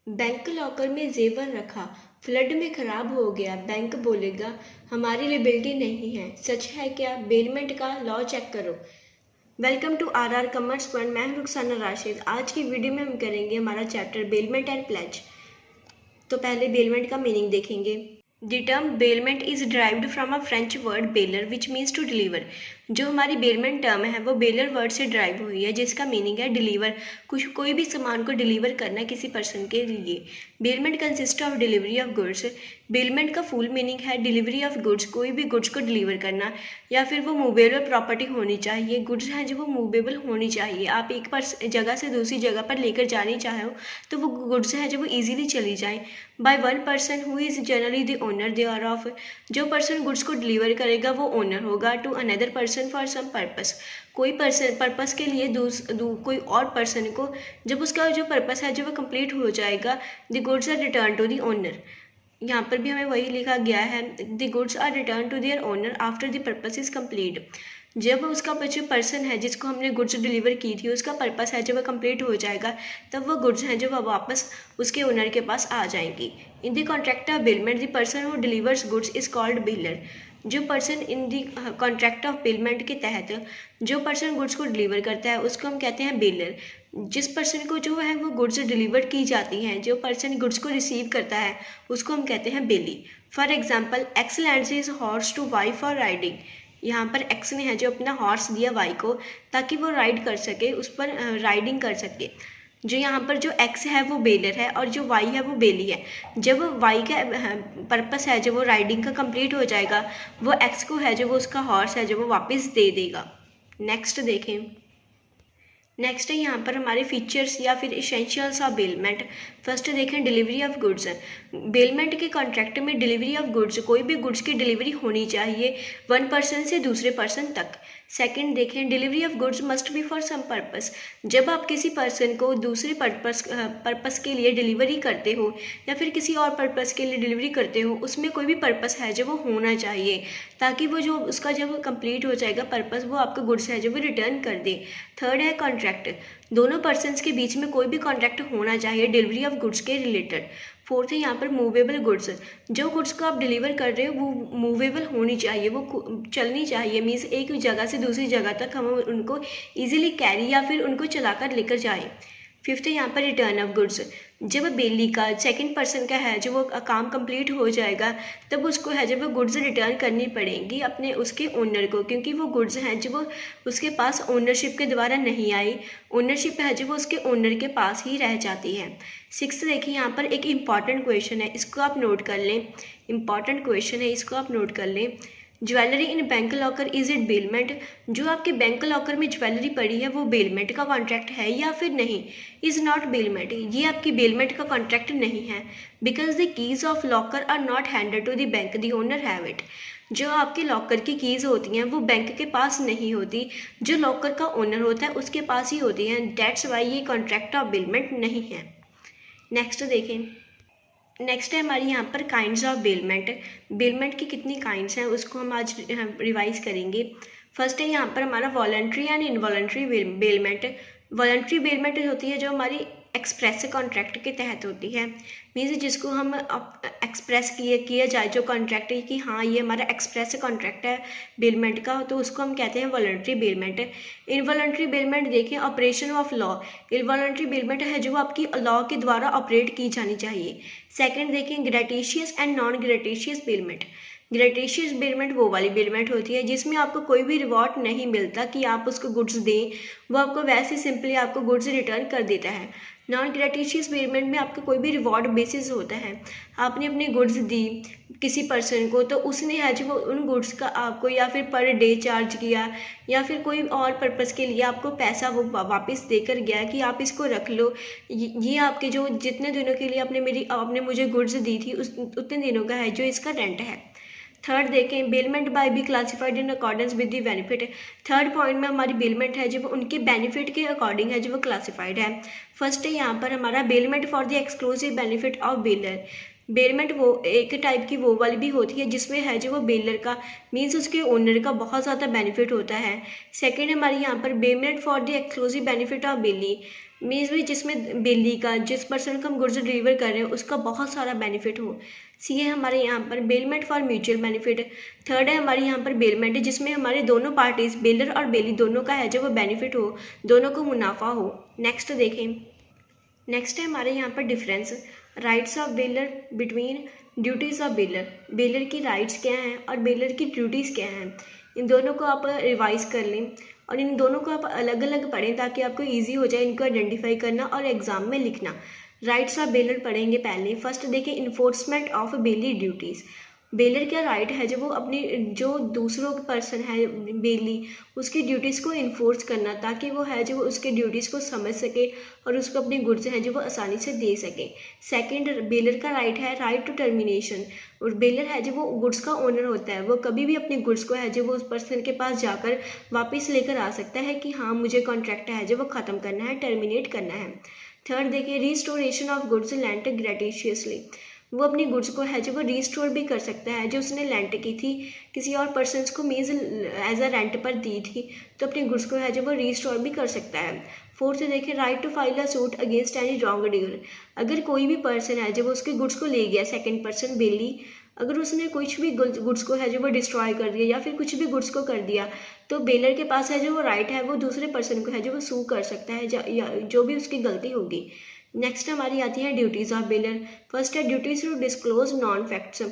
Bank locker में जेवर रखा, फ्लड में खराब हो गया, बैंक बोलेगा हमारी लिएबिलिटी नहीं है। सच है क्या? बेलमेंट का लॉ चेक करो। Welcome to our commerce point. मैं हूं रुखसाना राशिद। आज की वीडियो में हम करेंगे हमारा चैप्टर बेलमेंट एंड प्लेज। तो पहले बेलमेंट का मीनिंग देखेंगे। The term bailment is derived from a French word bailor which means to deliver। जो हमारी बेलमेंट टर्म है वो बेलर वर्ड से ड्राइव हुई है जिसका मीनिंग है डिलीवर, कोई भी सामान को डिलीवर करना किसी पर्सन के लिए। Bailment consist of delivery of goods. Bailment का फुल मीनिंग है डिलीवरी ऑफ गुड्स, कोई भी गुड्स को डिलीवर करना, या फिर वो मूवेबल प्रॉपर्टी होनी चाहिए। गुड्स हैं जो वो मूवेबल होनी चाहिए। आप एक जगह से दूसरी जगह पर लेकर जानी चाहो तो वो गुड्स हैं जो वो ईजिली चली जाएँ। By one person who is generally the owner thereof. जो पर्सन गुड्स को डिलीवर करेगा वो ओनर होगा। To another person for some purpose. कोई पर्सन पर्पस के लिए कोई और पर्सन को, जब उसका जो पर्पस है जो वो कंप्लीट हो जाएगा, the goods are return to the owner. यहाँ पर भी हमें वही लिखा गया है, the goods are return to their owner after the purpose is complete. जब उसका जो पर्सन है जिसको हमने गुड्स डिलीवर की थी उसका पर्पस है जब वह कंप्लीट हो जाएगा तब वो गुड्स हैं जो वह वापस उसके ओनर के पास आ जाएंगी। In the contract of bailment the person who delivers goods is called bailor. जो person in the contract of bailment के तहत जो पर्सन गुड्स को डिलीवर करता है उसको हम कहते हैं बेलर। जिस पर्सन को जो है वो गुड्स डिलीवर की जाती हैं, जो पर्सन गुड्स को रिसीव करता है उसको हम कहते हैं bailee. For example X lends his horse to Y for riding. यहाँ पर एक्स ने है जो अपना हॉर्स दिया वाई को ताकि वो राइड कर सके, उस पर राइडिंग कर सके। जो यहाँ पर जो एक्स है वो बेलर है और जो वाई है वो बेली है। जब वाई का पर्पस है जब वो राइडिंग का कंप्लीट हो जाएगा वो एक्स को है जो वो उसका हॉर्स है जो वो वापस दे देगा। नेक्स्ट देखें। नेक्स्ट है यहाँ पर हमारे फीचर्स या फिर इसेंशियल्स ऑफ बेलमेंट। फर्स्ट देखें डिलीवरी ऑफ गुड्स। बेलमेंट के कॉन्ट्रैक्ट में डिलीवरी ऑफ गुड्स, कोई भी गुड्स की डिलीवरी होनी चाहिए वन पर्सन से दूसरे पर्सन तक। सेकंड देखें delivery of goods must be for some purpose. जब आप किसी पर्सन को दूसरे पर्पस के लिए डिलीवरी करते हो या फिर किसी और पर्पस के लिए डिलीवरी करते हो उसमें कोई भी पर्पस है जो वो होना चाहिए ताकि वो जो उसका जब कंप्लीट हो जाएगा पर्पस वो आपका गुड्स है जो वो रिटर्न कर दे। थर्ड है कॉन्ट्रैक्ट। दोनों पर्सन्स के बीच में कोई भी कॉन्ट्रैक्ट होना चाहिए डिलीवरी ऑफ गुड्स के रिलेटेड। फोर्थ है यहाँ पर मूवेबल गुड्स। जो गुड्स को आप डिलीवर कर रहे हो वो मूवेबल होनी चाहिए, वो चलनी चाहिए। मीन्स एक जगह से दूसरी जगह तक हम उनको ईजिली कैरी या फिर उनको चलाकर लेकर जाएं। फिफ्थ है यहाँ पर रिटर्न ऑफ गुड्स। जब बेली का सेकंड पर्सन का है जो वो काम कंप्लीट हो जाएगा तब उसको है जब वो गुड्स रिटर्न करनी पड़ेंगी अपने उसके ओनर को, क्योंकि वो गुड्स हैं जो वो उसके पास ओनरशिप के द्वारा नहीं आई। ओनरशिप है जो वो उसके ओनर के पास ही रह जाती है। सिक्स्थ देखिए यहाँ पर एक इम्पॉर्टेंट क्वेश्चन है, इसको आप नोट कर लें। इम्पॉर्टेंट क्वेश्चन है, इसको आप नोट कर लें। Jewellery in bank locker is it bailment. जो आपके बैंक लॉकर में ज्वेलरी पड़ी है वो बेलमेंट का कॉन्ट्रैक्ट है या फिर नहीं? इज नॉट बेलमेंट, ये आपकी बेलमेंट का कॉन्ट्रैक्ट नहीं है। Because the keys of locker are not handed to the bank, the owner have it. जो आपके लॉकर की कीज होती हैं वो बैंक के पास नहीं होती, जो लॉकर का ओनर होता है उसके पास ही होती हैं। दैट्स वाई ये कॉन्ट्रैक्ट ऑफ बेलमेंट नहीं है। नेक्स्ट देखें। नेक्स्ट है हमारी यहाँ पर काइंड्स ऑफ बेलमेंट। बेलमेंट की कितनी काइंड्स हैं उसको हम आज रिवाइज करेंगे। फर्स्ट है यहाँ पर हमारा voluntary and involuntary bailment. Voluntary bailment होती है जो हमारी एक्सप्रेस कॉन्ट्रैक्ट के तहत होती है। मीन्स जिसको हम एक्सप्रेस किया जाए जो कॉन्ट्रैक्ट है कि हाँ ये हमारा एक्सप्रेस कॉन्ट्रैक्ट है बेलमेंट का, तो उसको हम कहते हैं वॉलंटरी बेलमेंट। इनवॉलंटरी बेलमेंट देखें operation of law. Involuntary bailment है जो आपकी लॉ के द्वारा ऑपरेट की जानी चाहिए। सेकंड देखें gratuitous and non gratuitous bailment. Gratuitous bailment वो वाली बेलमेंट होती है जिसमें आपको कोई भी रिवॉर्ड नहीं मिलता कि आप उसको गुड्स दें, वो आपको वैसे सिंपली आपको गुड्स रिटर्न कर देता है। नॉन ग्रेटिशियस बेलमेंट में आपका कोई भी रिवॉर्ड बेसिस होता है। आपने अपनी गुड्स दी किसी पर्सन को तो उसने है जो वो उन गुड्स का आपको या फिर पर डे चार्ज किया या फिर कोई और पर्पस के लिए आपको पैसा वो वापस देकर गया कि आप इसको रख लो, ये आपके जो जितने दिनों के लिए आपने मुझे गुड्स दी थी उतने दिनों का है जो इसका रेंट है। थर्ड देखें bailment by be classified in accordance with the benefit. Third point में हमारी बेलमेंट है जो वो उनके बेनिफिट के अकॉर्डिंग है जो वो क्लासिफाइड है। फर्स्ट है यहाँ पर हमारा bailment for the exclusive benefit of baler. Bailment वो एक टाइप की वो वाली भी होती है जिसमें है जो वो बेलर का मीन्स उसके ओनर का बहुत ज़्यादा बेनिफिट होता है। सेकेंड हमारी यहाँ पर bailment for the exclusive benefit of belly. Means भी जिसमें बेली का, जिस पर्सन को हम गुड्स डिलीवर कर रहे हैं उसका बहुत सारा बेनिफिट हो। सी है हमारे यहाँ पर bailment for mutual benefit. Third है हमारे यहाँ पर बेलमेंट, जिसमें हमारे दोनों पार्टीज बेलर और बेली दोनों का है जो वो बेनिफिट हो, दोनों को मुनाफा हो। नेक्स्ट देखें, नेक्स्ट है हमारे यहाँ पर difference, rights of baler between duties of baler. Baler की राइट्स क्या हैं और बेलर की ड्यूटीज़ क्या हैं, इन दोनों को आप रिवाइज कर लें और इन दोनों को आप अलग अलग पढ़ें ताकि आपको इजी हो जाए इनको आइडेंटिफाई करना और एग्जाम में लिखना। राइट्स ऑफ बेलर पढ़ेंगे पहले। फर्स्ट देखिए, enforcement of belly duties. Baler का राइट है जो वो अपनी जो दूसरों पर्सन है बेली, उसकी ड्यूटीज़ को इन्फोर्स करना ताकि वो है जो वो उसके ड्यूटीज़ को समझ सके और उसको अपनी गुड्स हैं जो वो आसानी से दे सके। सेकंड, बेलर का राइट है राइट टू टर्मिनेशन। और बेलर है जो वो गुड्स का ओनर होता है, वो कभी भी अपनी गुड्स को है जो वो उस पर्सन के पास जाकर वापस लेकर आ सकता है कि हाँ मुझे कॉन्ट्रैक्ट है जो वो ख़त्म करना है, टर्मिनेट करना है। थर्ड देखिए, रिस्टोरेशन ऑफ गुड्स लेंट ग्रेटिशियसली। वो अपनी गुड्स को है जो वो रिस्टोर भी कर सकता है, जो उसने लेंट की थी किसी और पर्सनस को मीन्स एज अ रेंट पर दी थी, तो अपनी गुड्स को है जो वो रिस्टोर भी कर सकता है। फोर्थ देखिए, right to file a suit against any wrong dealer. अगर कोई भी पर्सन है जब उसके गुड्स को ले गया, सेकंड पर्सन बेली, अगर उसने कुछ भी गुड्स को है जो वो डिस्ट्रॉय कर दिया या फिर कुछ भी गुड्स को कर दिया, तो बेलर के पास है जो वो राइट है वो दूसरे पर्सन को है जो वो सू कर सकता है या जो भी उसकी गलती होगी। नेक्स्ट हमारी आती है ड्यूटीज़ ऑफ बेलर। फर्स्ट है duties to disclose known facts.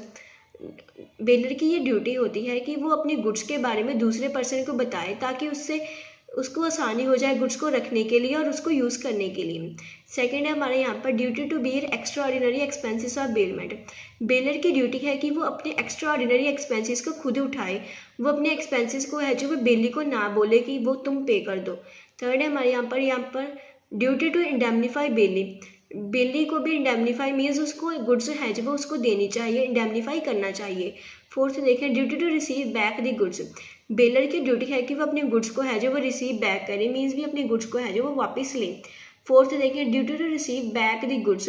Bailor की ये ड्यूटी होती है कि वो अपनी गुड्स के बारे में दूसरे पर्सन को बताए ताकि उससे उसको आसानी हो जाए गुड्स को रखने के लिए और उसको यूज़ करने के लिए। सेकेंड है हमारे यहाँ पर duty to bear extraordinary expenses of bailment. Bailor की ड्यूटी है कि वो अपने एक्स्ट्रा ऑर्डिनरी एक्सपेंसिस को खुद उठाए, वो अपने एक्सपेंसिस को है जो वो बेली को ना बोले कि वो तुम पे कर दो। थर्ड है हमारे यहाँ पर ड्यूटी टू इंडेमनीफाई बेली। बेली को भी इंडेमनीफाई मीन्स उसको गुड्स है जो वो उसको देनी चाहिए, इंडेमनीफाई करना चाहिए। फोर्थ देखें, duty to receive back the goods. Bailor की ड्यूटी है कि वो अपने गुड्स को है जो वो रिसीव बैक करे, मीन्स भी अपने गुड्स को है जो वो वापस ले। फोर्थ देखें, duty to receive back the goods,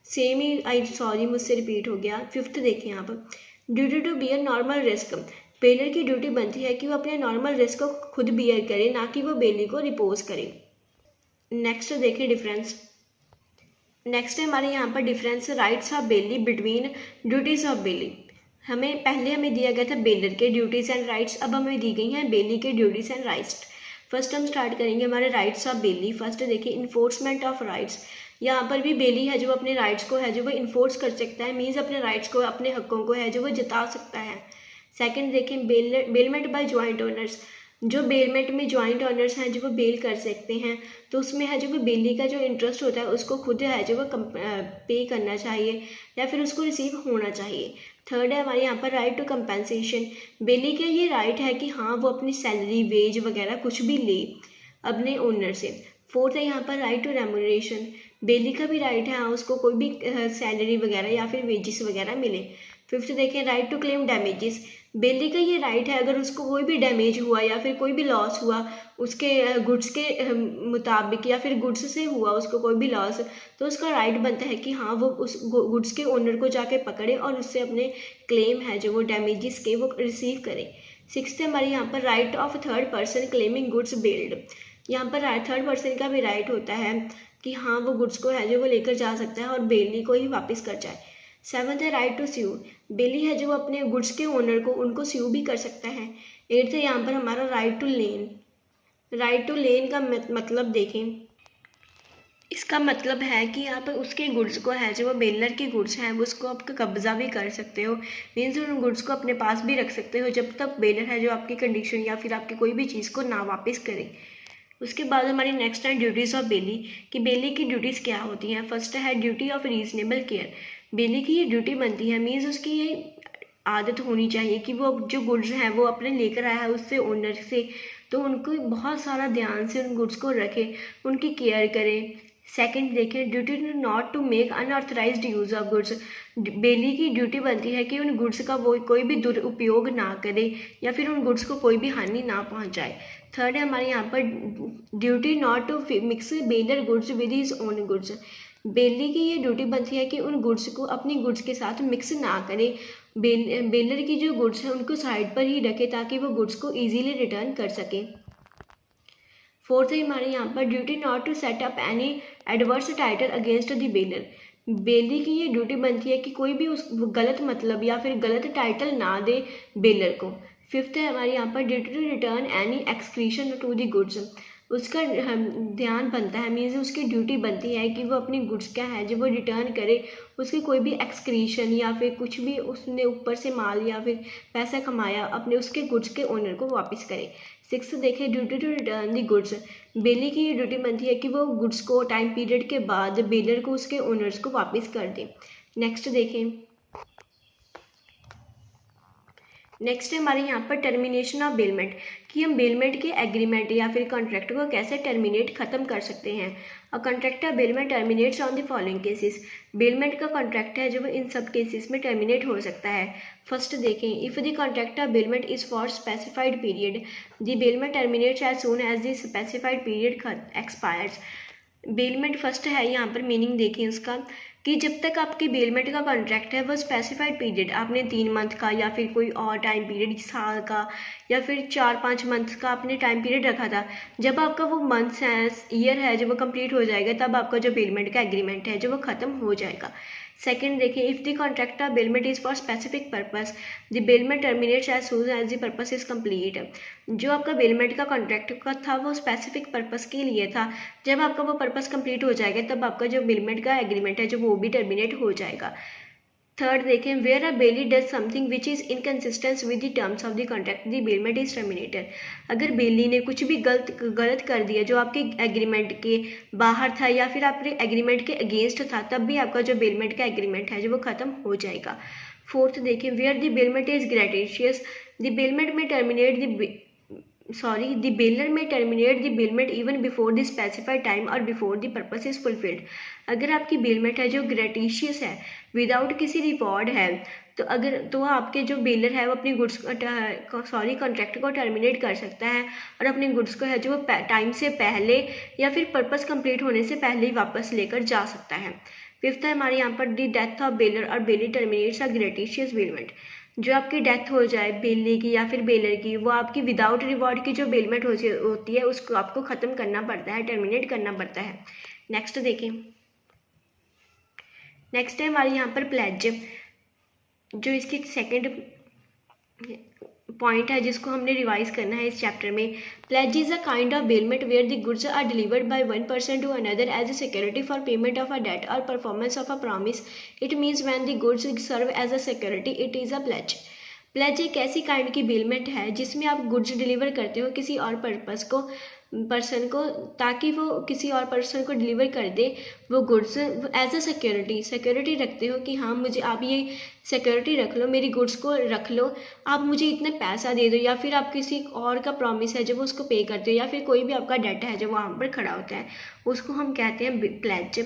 same ही आई सॉरी मुझसे रिपीट हो गया। फिफ्थ देखें यहाँ पर, duty to bear normal risk. Bailor की ड्यूटी बनती है कि वो अपने नॉर्मल रिस्क को खुद बियर करे, ना कि वो बेली को रिपोज करे। नेक्स्ट देखिए डिफरेंस। नेक्स्ट है हमारे यहाँ पर difference, rights of belly between duties of belly. हमें दिया गया था बेलर के ड्यूटीज एंड राइट्स, अब हमें दी गई हैं बेली के ड्यूटीज एंड राइट्स। फर्स्ट हम स्टार्ट करेंगे हमारे राइट्स ऑफ बेली। फर्स्ट देखिए, इन्फोर्समेंट ऑफ राइट्स। यहाँ पर भी बेली है जो अपने राइट्स को है जो वो इन्फोर्स कर सकता है, मीन्स अपने राइट्स को, अपने हकों को है जो वो जता सकता है। सेकंड देखें, बेलमेंट बाय जॉइंट ओनर्स। जो बेलमेंट में जॉइंट ऑनर्स हैं जो वो बेल कर सकते हैं, तो उसमें है जो वो बेली का जो इंटरेस्ट होता है उसको खुद है जो वो पे करना चाहिए या फिर उसको रिसीव होना चाहिए। थर्ड है हमारे यहाँ पर राइट टू कंपेंसेशन। बेली का ये राइट है कि हाँ वो अपनी सैलरी, वेज वगैरह कुछ भी ले अपने ओनर से। फोर्थ है यहाँ पर राइट टू रेम्यूनरेशन। बेली का भी राइट है हाँ उसको कोई भी सैलरी वगैरह या फिर वेजेस वगैरह मिले। फिफ्थ देखें, राइट टू क्लेम डैमेजेस। बेली का ये राइट है अगर उसको कोई भी डैमेज हुआ या फिर कोई भी लॉस हुआ उसके गुड्स के मुताबिक या फिर गुड्स से हुआ उसको कोई भी लॉस, तो उसका राइट बनता है कि हाँ वो उस गुड्स के ओनर को जाके पकड़े और उससे अपने क्लेम है जो वो डैमेजेस के वो रिसीव करे। सिक्स्थ है हमारे यहाँ पर right of third person claiming goods bailed. यहाँ पर थर्ड पर्सन का भी राइट होता है कि हाँ वो गुड्स को है जो वो लेकर जा सकता है और बेली को ही वापस कर जाए। सेवंथ है राइट टू स्यू। बेली है जो वो अपने गुड्स के ओनर को उनको स्यू भी कर सकता है। एट्थ है यहाँ पर हमारा right two lane. Right two lane का मतलब देखें, इसका मतलब है कि आप उसके गुड्स को है जो वो बेलर के गुड्स हैं वो उसको आप कब्जा भी कर सकते हो, मीन्स उन गुड्स को अपने पास भी रख सकते हो जब तक बेलर है जो आपकी कंडीशन या फिर आपकी कोई भी चीज़ को ना वापस करे। उसके बाद हमारी नेक्स्ट है ड्यूटीज़ ऑफ बेली कि बेली की ड्यूटीज़ क्या होती हैं। फर्स्ट है ड्यूटी ऑफ रीजनेबल केयर। बेली की ये ड्यूटी बनती है, मीन्स उसकी ये आदत होनी चाहिए कि वो जो गुड्स हैं वो अपने लेकर आया है उससे ओनर से, तो उनको बहुत सारा ध्यान से उन गुड्स को रखे, उनकी केयर करें। सेकंड देखें, duty to not to make unauthorised use of goods. Bailee की ड्यूटी बनती है कि उन गुड्स का वो कोई भी दुरुपयोग ना करे या फिर उन गुड्स को कोई भी हानि ना पहुंचाए। थर्ड है हमारे यहाँ पर duty not to mix bailor goods with his own goods. Bailee की ये ड्यूटी बनती है कि उन गुड्स को अपनी गुड्स के साथ मिक्स ना करे, बेलर की जो गुड्स हैं उनको साइड पर ही रखे ताकि वो गुड्स को ईजीली रिटर्न कर सके। फोर्थ है हमारे यहाँ पर duty not to set up any adverse title against the bailor. Bailee की ये ड्यूटी बनती है कि कोई भी उस गलत मतलब या फिर गलत टाइटल ना दे बेलर को। फिफ्थ है हमारे यहाँ पर duty to return any accretion to the goods. उसका ध्यान बनता है, मीन्स उसकी ड्यूटी बनती है कि वो अपनी गुड्स क्या है जो वो रिटर्न करे, उसकी कोई भी एक्सक्रीशन या फिर कुछ भी उसने ऊपर से माल या फिर पैसा कमाया अपने उसके गुड्स के ओनर को वापस करे। सिक्स देखें duty to return the goods. Bailee की ये ड्यूटी बनती है कि वो गुड्स को टाइम पीरियड के बाद बेलर को उसके ओनर्स को वापस कर दे। नेक्स्ट देखें, नेक्स्ट है हमारे यहाँ पर टर्मिनेशन ऑफ बेलमेंट, कि हम बेलमेंट के एग्रीमेंट या फिर कॉन्ट्रैक्ट को कैसे टर्मिनेट खत्म कर सकते हैं। A contract of bailment terminates on the following cases. Bailment का कॉन्ट्रैक्ट है जो वो इन सब केसेस में टर्मिनेट हो सकता है। फर्स्ट देखें, if the contract of bailment is for specified period the bailment terminates as soon as the specified period expires. Bailment first है, यहाँ पर मीनिंग देखें उसका कि जब तक आपकी बेलमेंट का कॉन्ट्रैक्ट है वो स्पेसिफाइड पीरियड आपने 3 मंथ का या फिर कोई और टाइम पीरियड साल का या फिर 4-5 मंथ का आपने टाइम पीरियड रखा था, जब आपका वो मंथ्स है ईयर है जो वो कंप्लीट हो जाएगा तब आपका जो बेलमेंट का एग्रीमेंट है जो वो ख़त्म हो जाएगा। सेकंड देखें, if the contract of bailment is for specific purpose the bailment terminates as soon as the purpose is complete. जो आपका बेलमेंट का कॉन्ट्रैक्ट का था वो स्पेसिफिक पर्पस के लिए था, जब आपका वो पर्पस कंप्लीट हो जाएगा तब आपका जो बेलमेंट का एग्रीमेंट है जो वो भी टर्मिनेट हो जाएगा। थर्ड देखें, where a bailee does something which is inconsistence with the terms of the contract the bailment is terminated. अगर बेली ने कुछ भी गलत कर दिया जो आपके एग्रीमेंट के बाहर था या फिर आपके एग्रीमेंट के अगेंस्ट था, तब भी आपका जो बेलमेंट का एग्रीमेंट है जो वो ख़त्म हो जाएगा। फोर्थ देखें, where the bailment is gratuitous the bailment में terminate the bailor may terminate the bailment even before the specified time or before the purpose is fulfilled। अगर आपकी बेलमेंट है जो ग्रेटिशियस है विदाउट किसी रिवॉर्ड है तो आपके जो बेलर है वो अपनी गुड्स कॉन्ट्रैक्ट को टर्मिनेट कर सकता है और अपने गुड्स को है जो वो टाइम से पहले या फिर पर्पस कंप्लीट होने से पहले ही वापस लेकर जा सकता है। फिफ्थ है हमारे यहाँ पर द डेथ ऑफ बेलर और बेली टर्मिनेट्स अ ग्रेटिशियस बेलमेंट। जो आपकी डेथ हो जाए बेली की या फिर बेलर की, वो आपकी विदाउट रिवॉर्ड की जो बेलमेंट होती है उसको आपको ख़त्म करना पड़ता है, टर्मिनेट करना पड़ता है। नेक्स्ट देखें, नेक्स्ट है हमारे यहाँ पर प्लेज, जो इसकी सेकंड पॉइंट है जिसको हमने रिवाइज करना है इस चैप्टर में। Pledge is a kind of bailment where the goods are delivered by one person to another as a security for payment of a debt और performance of a promise. It means when the goods serve as a security it is a pledge. Pledge एक ऐसी kind की bailment है जिसमें आप goods deliver करते हो किसी और पर्सन को ताकि वो किसी और पर्सन को डिलीवर कर दे वो गुड्स एज अ सिक्योरिटी रखते हो कि हाँ मुझे आप ये सिक्योरिटी रख लो, मेरी गुड्स को रख लो, आप मुझे इतने पैसा दे दो, या फिर आप किसी और का प्रॉमिस है जब उसको पे करते हो या फिर कोई भी आपका डेट है जो वहाँ पर खड़ा होता है उसको हम कहते हैं pledge.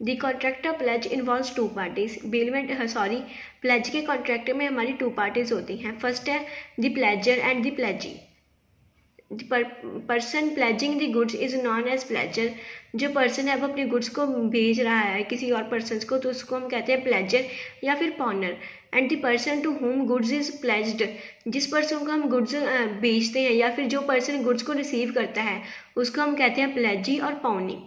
The contract of pledge involves 2 parties. Pledge के कॉन्ट्रैक्ट में हमारी 2 पार्टीज होती हैं। फर्स्ट है the pleasure and the प्लेजी। Person pledging the goods is known as pleasure. जो पर्सन है वो अपनी गुड्स को भेज रहा है किसी और पर्सन को तो उसको हम कहते हैं प्लेजर या फिर pawnor. And the person to whom goods is pledged. जिस पर्सन को हम गुड्स बेचते हैं या फिर जो पर्सन गुड्स को रिसीव करता है उसको हम कहते हैं प्लेजी और पॉनी।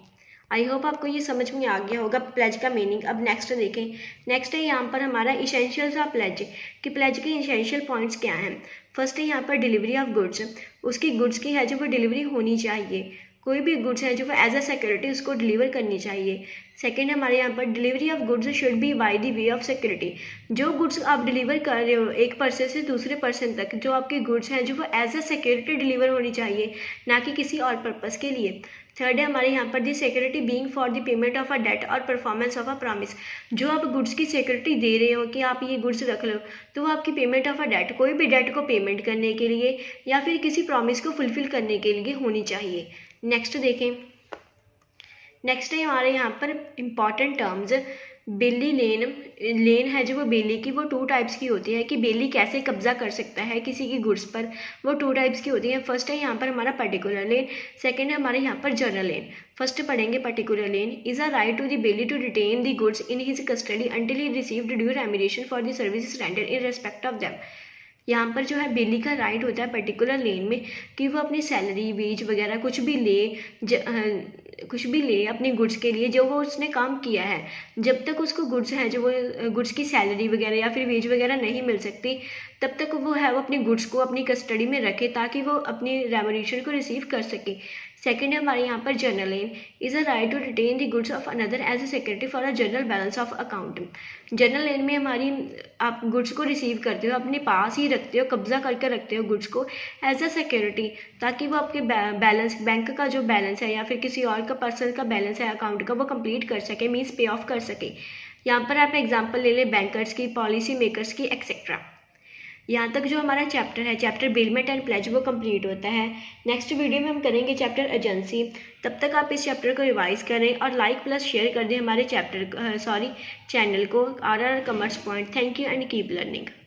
आई होप आपको ये समझ में आ गया होगा प्लेज का मीनिंग। अब नेक्स्ट देखें, नेक्स्ट है यहाँ पर हमारा इसेंशियल्स ऑफ प्लेज कि प्लेज के इसेंशियल पॉइंट्स क्या हैं। फर्स्ट है यहाँ पर डिलीवरी ऑफ गुड्स, उसकी गुड्स की है जो वो डिलीवरी होनी चाहिए, कोई भी गुड्स है जो वो एज अ सिक्योरिटी उसको डिलीवर करनी चाहिए। सेकेंड हमारे यहाँ पर delivery of goods should be by the way of security. जो गुड्स आप डिलीवर कर रहे हो एक पर्सन से दूसरे पर्सन तक, जो आपकी गुड्स हैं जो वो एज अ सिक्योरिटी डिलीवर होनी चाहिए, ना कि किसी और पर्पज़ के लिए। थर्ड है हमारे यहाँ पर the security being for the payment of a debt और परफॉर्मेंस ऑफ अ प्रॉमिस। जो आप गुड्स की सिक्योरिटी दे रहे हो कि आप ये गुड्स रख लो तो वो आपकी पेमेंट ऑफ अ डेट, कोई भी डेट को पेमेंट करने के लिए या फिर किसी प्रॉमिस को फुलफिल करने के लिए होनी चाहिए। नेक्स्ट देखें, नेक्स्ट है हमारे यहाँ पर इम्पॉर्टेंट टर्म्स। बेली लेन है जो वो बेली की वो 2 टाइप्स की होती है कि बेली कैसे कब्जा कर सकता है किसी की गुड्स पर, वो 2 टाइप्स की होती है। फर्स्ट है यहाँ पर हमारा पर्टिकुलर लेन, सेकंड है हमारे यहाँ पर जनरल लेन। फर्स्ट पढ़ेंगे particular lien. Is a right to the bailee to retain the goods in his custody until he received due remuneration for the services rendered in respect of them. यहाँ पर जो है बिल्ली का right होता है particular लेन में कि वो अपनी सैलरी वेज वगैरह कुछ भी ले अपने गुड्स के लिए जो वो उसने काम किया है। जब तक उसको गुड्स है जो वो गुड्स की सैलरी वगैरह या फिर वेज वगैरह नहीं मिल सकती, तब तक वो है वो अपनी गुड्स को अपनी कस्टडी में रखे ताकि वो अपनी रेमोनेशन को रिसीव कर सके। सेकेंड है हमारे यहाँ पर general lien is a right to retain the goods of another as a security for a general balance of account. General lien में हमारी आप गुड्स को रिसीव करते हो, अपने पास ही रखते हो, कब्जा करके रखते हो गुड्स को एज अ सिक्योरिटी, ताकि वो आपके बैलेंस बैंक का जो बैलेंस है या फिर किसी और का पर्सनल का बैलेंस है अकाउंट का वो कंप्लीट कर सके, मीन्स पे ऑफ कर सके। यहाँ पर आप एग्जांपल ले लें बैंकर्स की, पॉलिसी मेकर्स की, एक्सेट्रा। यहाँ तक जो हमारा चैप्टर है, चैप्टर बेलमेंट एंड प्लेज, वो कंप्लीट होता है। नेक्स्ट वीडियो में हम करेंगे चैप्टर एजेंसी। तब तक आप इस चैप्टर को रिवाइज करें और लाइक प्लस शेयर कर दें हमारे चैनल को RR commerce point. Thank you and keep learning.